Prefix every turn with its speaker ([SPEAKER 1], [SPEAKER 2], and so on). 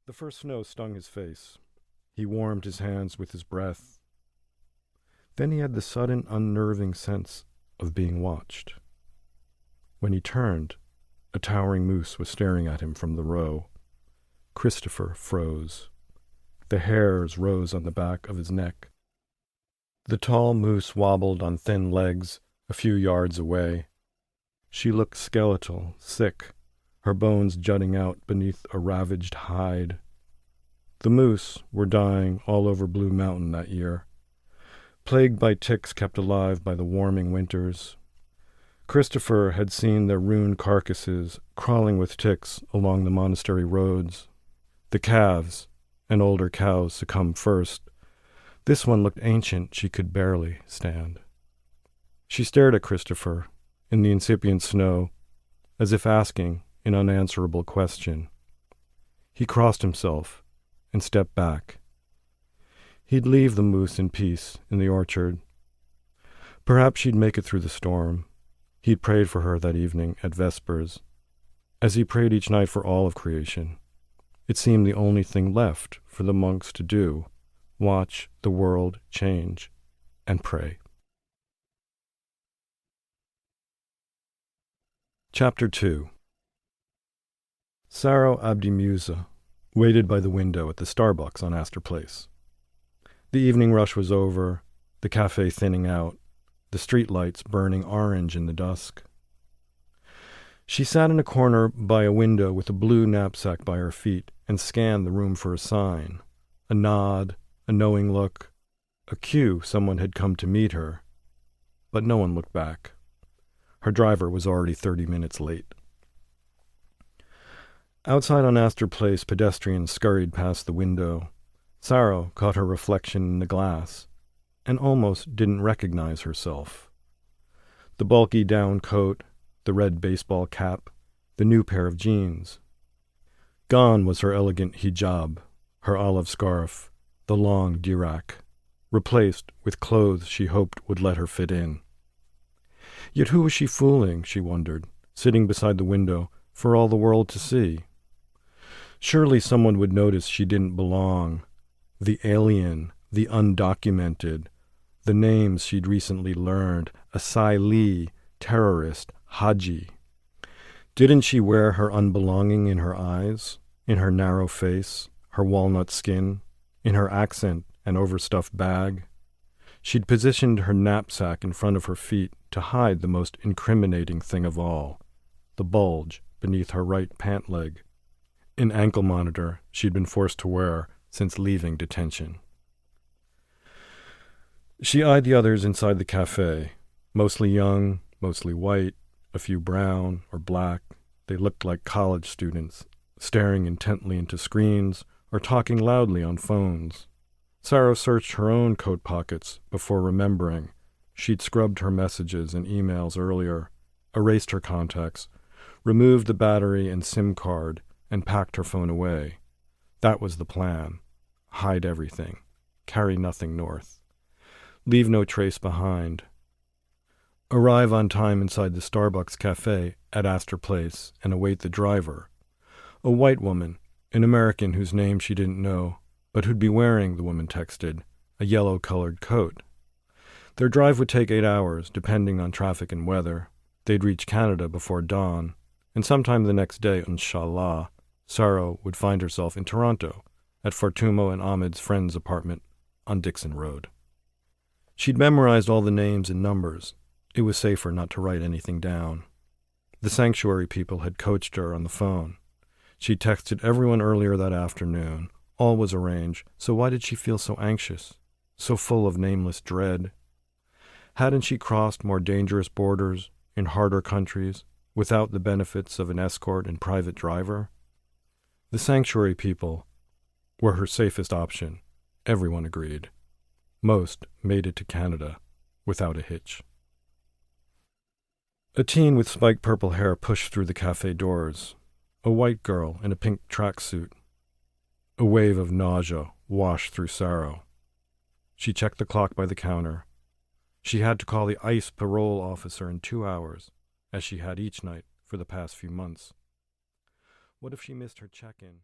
[SPEAKER 1] The first snow stung his face. He warmed his hands with his breath. Then he had the sudden, unnerving sense of being watched. When he turned, a towering moose was staring at him from the row. Christopher froze. The hairs rose on the back of his neck. The tall moose wobbled on thin legs a few yards away. She looked skeletal, sick, her bones jutting out beneath a ravaged hide. The moose were dying all over Blue Mountain that year, plagued by ticks kept alive by the warming winters. Christopher had seen their ruined carcasses crawling with ticks along the monastery roads. The calves and older cows succumbed first. This one looked ancient. She could barely stand. She stared at Christopher in the incipient snow, as if asking an unanswerable question. He crossed himself and stepped back. He'd leave the moose in peace in the orchard. Perhaps she'd make it through the storm. He'd prayed for her that evening at Vespers, as he prayed each night for all of creation. It seemed the only thing left for the monks to do, watch the world change and pray. Chapter 2. Sahro Abdi Muse waited by the window at the Starbucks on Astor Place. The evening rush was over, the cafe thinning out, the street lights burning orange in the dusk. She sat in a corner by a window with a blue knapsack by her feet and scanned the room for a sign, a nod, a knowing look, a cue someone had come to meet her. But no one looked back. Her driver was already 30 minutes late. Outside on Astor Place, pedestrians scurried past the window. Sahro caught her reflection in the glass and almost didn't recognize herself. The bulky down coat, the red baseball cap, the new pair of jeans. Gone was her elegant hijab, her olive scarf, the long dirak, replaced with clothes she hoped would let her fit in. Yet who was she fooling, she wondered, sitting beside the window for all the world to see? Surely someone would notice she didn't belong. The alien, the undocumented, the names she'd recently learned, asylee, terrorist, haji. Didn't she wear her unbelonging in her eyes, in her narrow face, her walnut skin, in her accent and overstuffed bag? She'd positioned her knapsack in front of her feet to hide the most incriminating thing of all, the bulge beneath her right pant leg, an ankle monitor she'd been forced to wear since leaving detention. She eyed the others inside the cafe, mostly young, mostly white, a few brown or black. They looked like college students, staring intently into screens or talking loudly on phones. Sahro searched her own coat pockets before remembering. She'd scrubbed her messages and emails earlier, erased her contacts, removed the battery and SIM card, and packed her phone away. That was the plan. Hide everything. Carry nothing north. Leave no trace behind. Arrive on time inside the Starbucks cafe at Astor Place and await the driver, a white woman, an American whose name she didn't know, but who'd be wearing, the woman texted, a yellow-colored coat. Their drive would take 8 hours, depending on traffic and weather. They'd reach Canada before dawn, and sometime the next day, inshallah, Sahro would find herself in Toronto, at Fartumo and Ahmed's friend's apartment on Dixon Road. She'd memorized all the names and numbers. It was safer not to write anything down. The sanctuary people had coached her on the phone. She'd texted everyone earlier that afternoon. All was arranged, so why did she feel so anxious, so full of nameless dread? Hadn't she crossed more dangerous borders in harder countries without the benefits of an escort and private driver? The sanctuary people were her safest option, everyone agreed. Most made it to Canada without a hitch. A teen with spiked purple hair pushed through the cafe doors. A white girl in a pink tracksuit. A wave of nausea washed through Sahro. She checked the clock by the counter. She had to call the ICE parole officer in 2 hours, as she had each night for the past few months. What if she missed her check-in?